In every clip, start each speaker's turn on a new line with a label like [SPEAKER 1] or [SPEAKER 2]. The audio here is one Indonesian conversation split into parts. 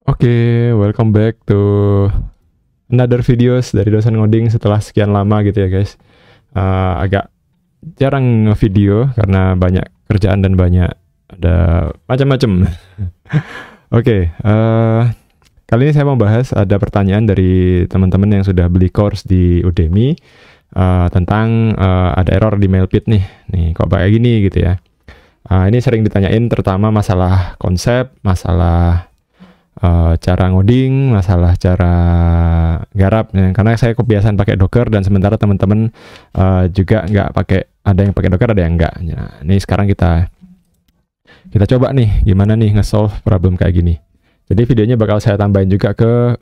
[SPEAKER 1] Oke, welcome back to another videos dari dosen ngoding setelah sekian lama gitu ya guys. Agak jarang video karena banyak kerjaan dan banyak ada macam-macam. Oke, kali ini saya mau bahas ada pertanyaan dari teman-teman yang sudah beli course di Udemy tentang ada error di Mailpit nih. Nih kok kayak gini gitu ya. Ini sering ditanyain terutama masalah konsep, masalah cara ngoding, masalah cara garap ya. Karena saya kebiasaan pakai Docker dan sementara teman-teman juga nggak pakai, ada yang pakai Docker ada yang nggak. Nah, ini sekarang kita coba nih gimana nih nge-solve problem kayak gini. Jadi videonya bakal saya tambahin juga ke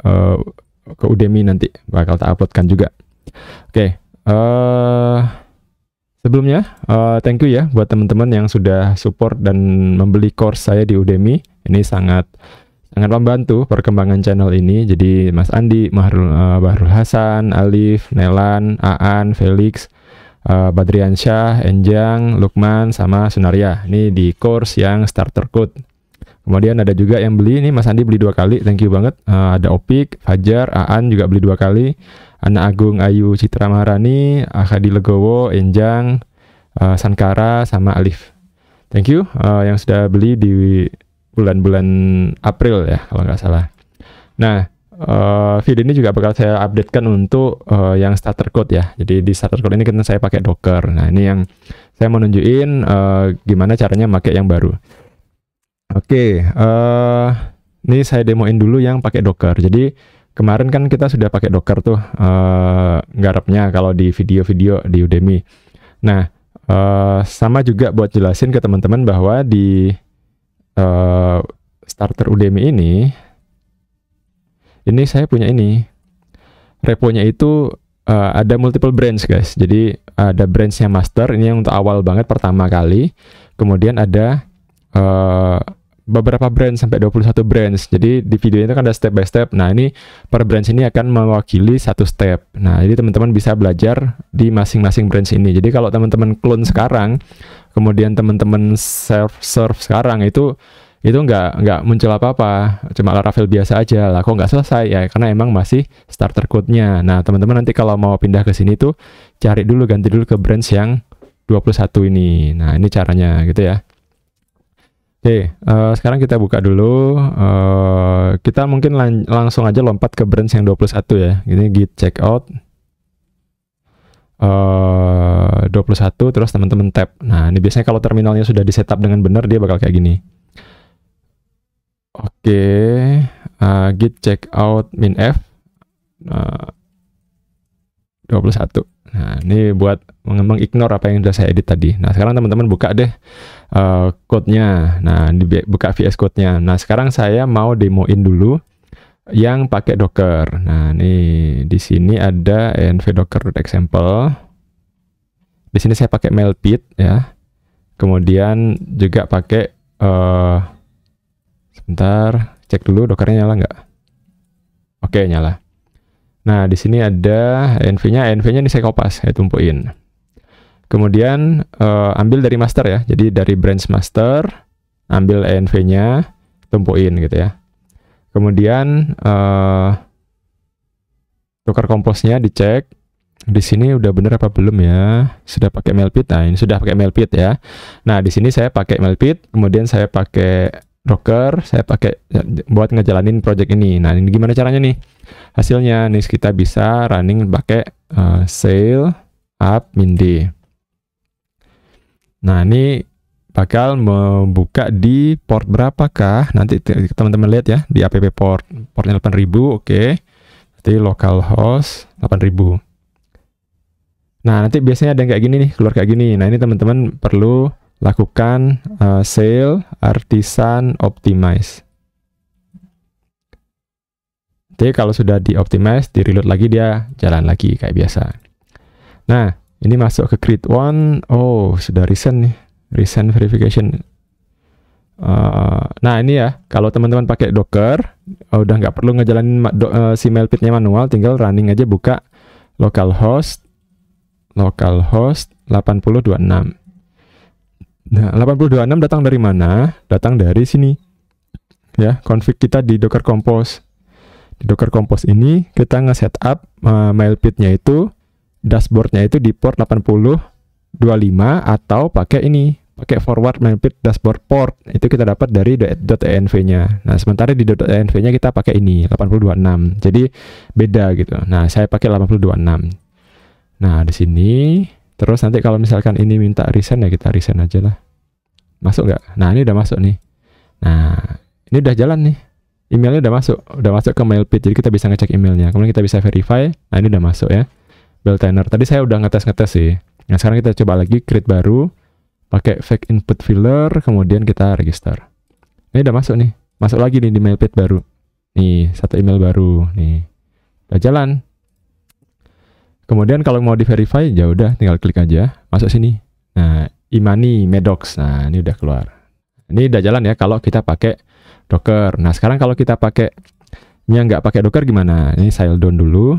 [SPEAKER 1] Udemy, nanti bakal tak uploadkan juga. Oke, sebelumnya thank you ya buat teman-teman yang sudah support dan membeli course saya di Udemy. Ini sangat membantu perkembangan channel ini. Jadi Mas Andi, Bahrul Hasan, Alif, Nelan, Aan, Felix, Badriansyah, Enjang, Lukman, sama Sunaria. Ini di course yang starter code. Kemudian ada juga yang beli, ini Mas Andi beli 2 kali, thank you banget. Ada Opik, Fajar, Aan juga beli 2 kali. Ana Agung, Ayu, Citra Maharani, Akadi Legowo, Enjang, Sankara, sama Alif. Thank you yang sudah beli di bulan-bulan April ya kalau nggak salah. Nah, video ini juga bakal saya updatekan untuk yang starter code ya. Jadi di starter code ini kan saya pakai Docker. Nah, ini yang saya mau nunjukin gimana caranya pakai yang baru. Oke, ini saya demoin dulu yang pakai Docker. Jadi kemarin kan kita sudah pakai Docker tuh garapnya kalau di video-video di Udemy. Nah, sama juga buat jelasin ke teman-teman bahwa di starter Udemy ini saya punya ini reponya itu ada multiple branch guys. Jadi ada branchnya master, ini yang untuk awal banget pertama kali. Kemudian ada beberapa branch sampai 21 branch. Jadi di video itu kan ada step by step. Nah, ini per branch ini akan mewakili satu step. Nah, jadi teman-teman bisa belajar di masing-masing branch ini. Jadi kalau teman-teman clone sekarang, kemudian teman-teman serve sekarang itu nggak muncul apa-apa, cuma Laravel biasa aja lah. Kok nggak selesai ya? Karena emang masih starter code-nya. Nah, teman-teman nanti kalau mau pindah ke sini tuh cari dulu, ganti dulu ke branch yang 21 ini. Nah, ini caranya gitu ya. Oke, sekarang kita buka dulu. Kita mungkin langsung aja lompat ke branch yang 21 ya. Ini git checkout 21, terus teman-teman tab. Nah, ini biasanya kalau terminalnya sudah di setup dengan benar, dia bakal kayak gini. Oke, git checkout min f 21. Nah, ini buat mengignore apa yang sudah saya edit tadi. Nah, sekarang teman-teman buka deh code-nya. Nah, buka VS Code-nya. Nah, sekarang saya mau demoin dulu yang pakai Docker. Nah, nih di sini ada env docker.example. Di sini saya pakai Mailpit ya. Kemudian juga pakai sebentar, cek dulu Dockernya nyala nggak? Oke, nyala. Nah, di sini ada env-nya ini saya kopas, saya tumpuin. Kemudian ambil dari master ya, jadi dari branch master, ambil env-nya, tumpuin gitu ya. Kemudian Docker Compose-nya dicek. Di sini udah bener apa belum ya? Sudah pakai Mailpit. Nah, ini sudah pakai Mailpit ya. Nah, di sini saya pakai Mailpit, kemudian saya pakai Docker, saya pakai buat ngejalanin project ini. Nah, ini gimana caranya nih? Hasilnya nih kita bisa running pakai sail up min d. Nah, ini bakal membuka di port berapakah? Nanti teman-teman lihat ya, di app portnya 8000, oke. Berarti localhost 8000. Nah, nanti biasanya ada yang kayak gini nih, keluar kayak gini. Nah, ini teman-teman perlu lakukan sail artisan optimize. Jadi kalau sudah di optimize, di reload lagi, dia jalan lagi kayak biasa. Nah, ini masuk ke create one. Oh, sudah recent nih, recent verification. Nah, ini ya, kalau teman-teman pakai Docker, udah nggak perlu ngejalanin si Mailpit-nya manual, tinggal running aja, buka localhost 8026. Nah, 8026 datang dari mana? Datang dari sini. ya, config kita di Docker Compose. Di Docker Compose ini kita nge-setup Mailpit-nya itu, dashboard-nya itu di port 8025 atau pakai ini, pakai forward Mailpit dashboard port. Itu kita dapat dari .env-nya. Nah, sementara di .env-nya kita pakai ini 8026. Jadi beda gitu. Nah, saya pakai 8026. Nah, di sini terus nanti kalau misalkan ini minta resign ya kita resign aja lah. Masuk nggak? Nah, ini udah masuk nih. Nah, ini udah jalan nih. Emailnya udah masuk ke Mailpit, jadi kita bisa ngecek emailnya. Kemudian kita bisa verify. Nah, ini udah masuk ya. Beltainer. Tadi saya udah ngetes sih. Nah, sekarang kita coba lagi create baru, pakai fake input filler, kemudian kita register. Ini udah masuk nih. Masuk lagi nih di Mailpit baru. Nih, satu email baru nih. Udah jalan. Kemudian kalau mau di verify, ya udah tinggal klik aja, masuk sini. Nah, Imani Medox. Nah, ini udah keluar. Ini udah jalan ya kalau kita pakai Docker. Nah, sekarang kalau kita pakainya nggak pakai Docker gimana? Ini saya down dulu.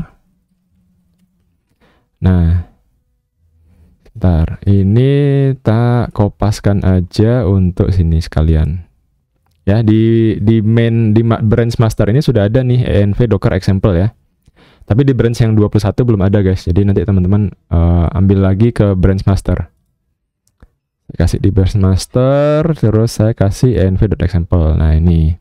[SPEAKER 1] Nah, bentar. Ini tak kopaskan aja untuk sini sekalian. Ya, di branch master ini sudah ada nih env Docker example ya. Tapi di branch yang 21 belum ada guys. Jadi nanti teman-teman ambil lagi ke branch master. Saya kasih di branch master, terus saya kasih env.example. Nah, ini.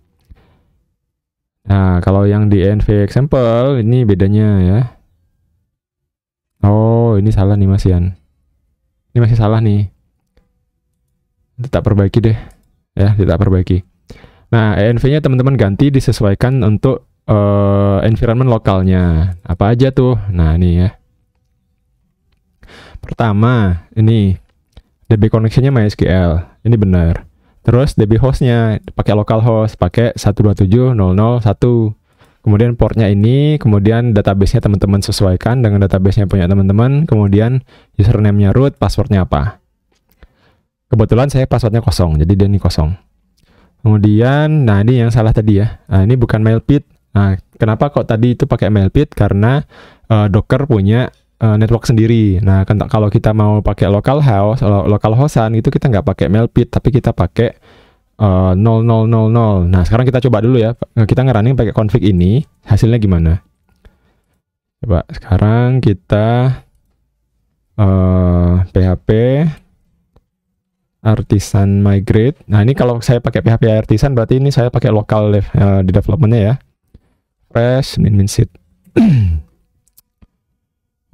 [SPEAKER 1] Nah, kalau yang di env example ini bedanya ya. Oh, ini salah nih Masian. Ini masih salah nih. Kita perbaiki deh. Ya, kita perbaiki. Nah, env-nya teman-teman ganti disesuaikan untuk environment lokalnya. Apa aja tuh? Nah, ini ya. Pertama, ini DB connection-nya MySQL. Ini benar. Terus DB host-nya pakai localhost, pakai 127.0.0.1. Kemudian portnya ini, kemudian database-nya teman-teman sesuaikan dengan database-nya punya teman-teman. Kemudian username-nya root, password-nya apa. Kebetulan saya password-nya kosong, jadi dia ini kosong. Kemudian, nah ini yang salah tadi ya. Nah, ini bukan Mailpit. Nah, kenapa kok tadi itu pakai Mailpit? Karena Docker punya network sendiri. Nah, kalau kita mau pakai localhost-an itu kita nggak pakai Mailpit, tapi kita pakai 0000. Nah, sekarang kita coba dulu ya. Kita ngerunning pakai config ini, hasilnya gimana? Coba sekarang kita php artisan migrate. Nah, ini kalau saya pakai php artisan berarti ini saya pakai lokal di development-nya ya. Fresh min seed.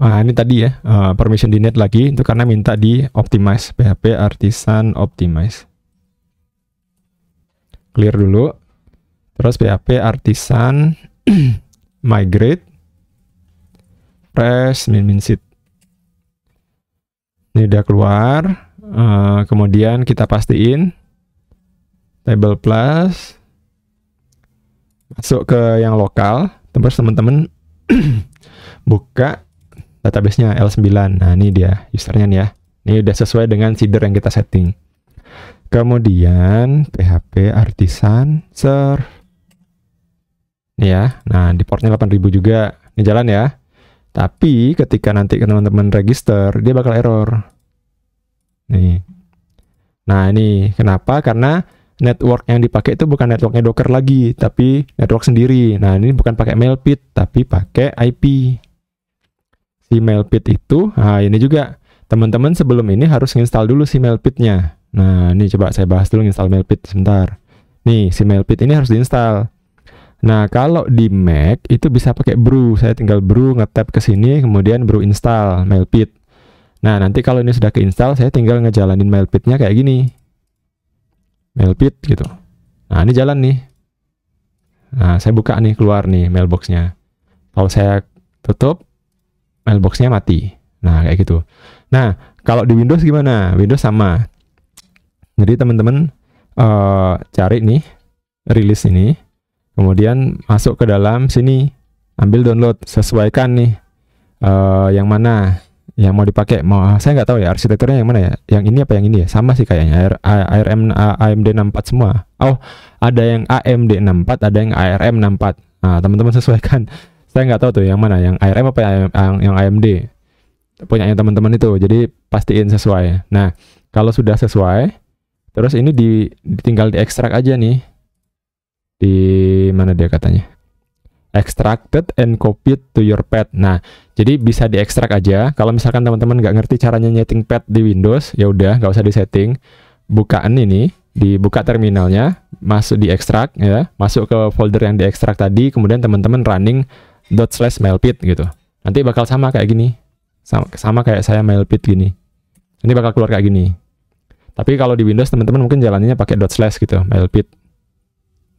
[SPEAKER 1] Nah, ini tadi ya, permission di net lagi, itu karena minta di optimize, php artisan optimize. Clear dulu. Terus php artisan migrate fresh min seed. Ini udah keluar. Kemudian kita pastiin table plus, masuk ke yang lokal, terus teman-teman buka database-nya L9. Nah, ini dia usernya nih ya. Ini udah sesuai dengan seeder yang kita setting. Kemudian php artisan serve. Nih ya. Nah, di portnya 8000 juga. Ini jalan ya. Tapi ketika nanti teman-teman register, dia bakal error. Nih. Nah, ini kenapa? Karena network yang dipakai itu bukan networknya Docker lagi, tapi network sendiri. Nah, ini bukan pakai Mailpit, tapi pakai IP. Si Mailpit itu, nah ini juga teman-teman sebelum ini harus install dulu si Mailpit-nya. Nah, ini coba saya bahas dulu install Mailpit sebentar. Nih, si Mailpit ini harus diinstal. Nah, kalau di Mac itu bisa pakai brew. Saya tinggal brew, nge-tap ke sini, kemudian brew install Mailpit. Nah, nanti kalau ini sudah keinstall, saya tinggal ngejalanin Mailpit-nya kayak gini. Mailpit gitu. Nah, ini jalan nih. Nah, saya buka nih, keluar nih mailbox-nya. Kalau saya tutup, mailbox-nya mati. Nah, kayak gitu. Nah, kalau di Windows gimana? Windows sama. Jadi teman-teman cari nih, rilis ini, kemudian masuk ke dalam sini, ambil download, sesuaikan nih yang mana yang mau dipakai. Saya nggak tahu ya arsitekturnya yang mana ya. Yang ini apa yang ini ya? Sama sih kayaknya. ARM AMD 64 semua. Oh, ada yang AMD 64, ada yang ARM 64. Nah, teman-teman sesuaikan. Saya nggak tahu tuh yang mana, yang ARM apa yang AMD. Punyanya teman-teman itu. Jadi pastiin sesuai. Nah, kalau sudah sesuai, terus ini tinggal diekstrak aja nih. Di mana dia katanya? Extracted and copied to your pad. Nah, jadi bisa diekstrak aja. Kalau misalkan teman-teman nggak ngerti caranya nyeting pad di Windows, ya udah nggak usah disetting. Bukaan ini, dibuka terminalnya, masuk di ekstrak ya, masuk ke folder yang diekstrak tadi, kemudian teman-teman running ./mailpit gitu. Nanti bakal sama kayak gini. Sama kayak saya mailpit gini. Ini bakal keluar kayak gini. Tapi kalau di Windows teman-teman mungkin jalannya pakai / gitu, mailpit.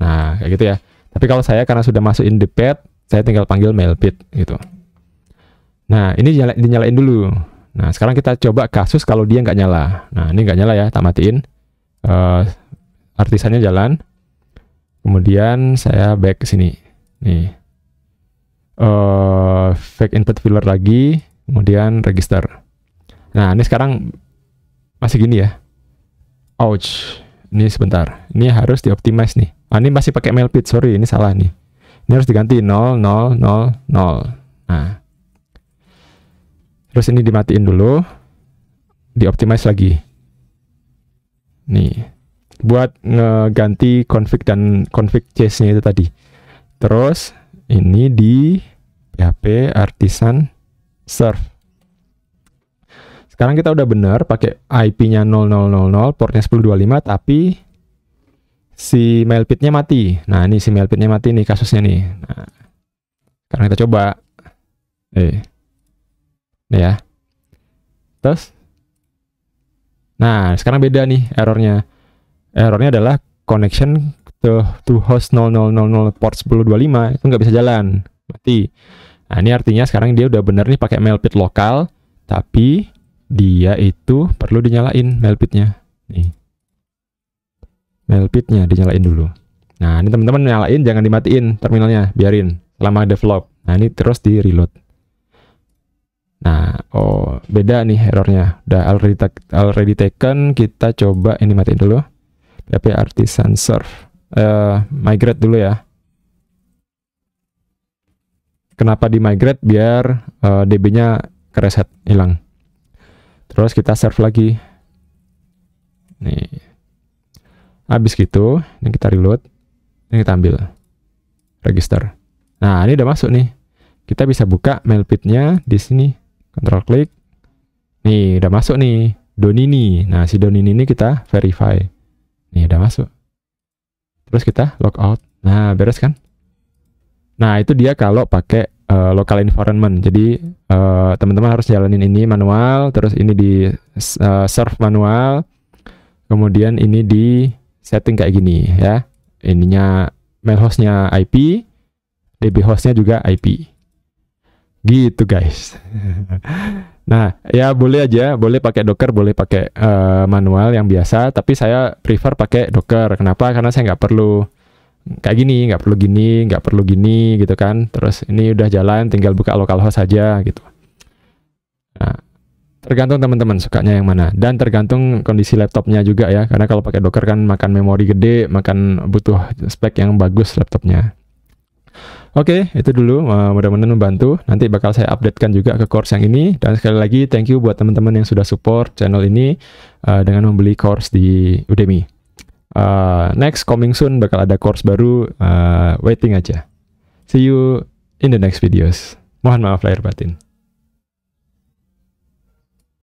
[SPEAKER 1] Nah, kayak gitu ya. Tapi kalau saya karena sudah masukin di pad, saya tinggal panggil mailpit gitu. Nah, ini dinyalain dulu. Nah, sekarang kita coba kasus kalau dia nggak nyala. Nah, ini nggak nyala ya, tak matiin. Artisannya jalan. Kemudian saya back ke sini. Nih. Fake input filler lagi. Kemudian register. Nah, ini sekarang masih gini ya. Ouch. Ini sebentar. Ini harus dioptimize nih. Ini masih pakai mailpit, sorry, ini salah nih. Ini harus diganti 0, 0, 0, 0. Nah. Terus ini dimatiin dulu. Dioptimize lagi. Nih. Buat ngeganti config dan config chase-nya itu tadi. Terus ini di PHP artisan serve. Sekarang kita udah bener pakai IP-nya 0000, portnya 1025, tapi si mailpitnya mati. Nah, ini si mailpitnya mati nih kasusnya nih. Nah, sekarang kita coba. Nih ya. Terus. Nah, sekarang beda nih errornya. Errornya adalah connection to host 0000 port 1025 itu nggak bisa jalan, mati. Nah, ini artinya sekarang dia udah bener nih pakai mailpit lokal, tapi dia itu perlu dinyalain mailpitnya. Nih. Mailpitnya dinyalain dulu. Nah, ini teman-teman nyalain, jangan dimatiin terminalnya, biarin selama develop. Nah, ini terus di reload. Nah, oh beda nih errornya. Udah already taken. Kita coba ini matiin dulu. PHP artisan serve. Migrate dulu ya. Kenapa di migrate? Biar DB-nya kereset, hilang. Terus kita serve lagi. Nih. Habis gitu, ini kita reload. Ini kita ambil. Register. Nah, ini udah masuk nih. Kita bisa buka mailpitnya di sini. Control klik. Nih, udah masuk nih. Donini. Nah, si Donini ini kita verify. Nih, udah masuk. Terus kita logout. Nah, beres kan? Nah, itu dia kalau pakai local environment. Jadi, teman-teman harus jalanin ini manual. Terus ini di serve manual. Kemudian ini di setting kayak gini ya. Ininya mail hostnya IP. DB hostnya juga IP. Gitu guys. Nah, ya boleh aja, boleh pakai Docker, boleh pakai manual yang biasa, tapi saya prefer pakai Docker. Kenapa? Karena saya nggak perlu kayak gini, nggak perlu gini, nggak perlu gini gitu kan. Terus ini udah jalan, tinggal buka localhost saja gitu. Nah, tergantung teman-teman sukanya yang mana, dan tergantung kondisi laptopnya juga ya. Karena kalau pakai Docker kan makan memori gede, makan butuh spek yang bagus laptopnya. Oke, itu dulu. Mudah-mudahan membantu. Nanti bakal saya updatekan juga ke course yang ini. Dan sekali lagi, thank you buat teman-teman yang sudah support channel ini dengan membeli course di Udemy. Next, coming soon, bakal ada course baru. Waiting aja. See you in the next videos. Mohon maaf lahir batin.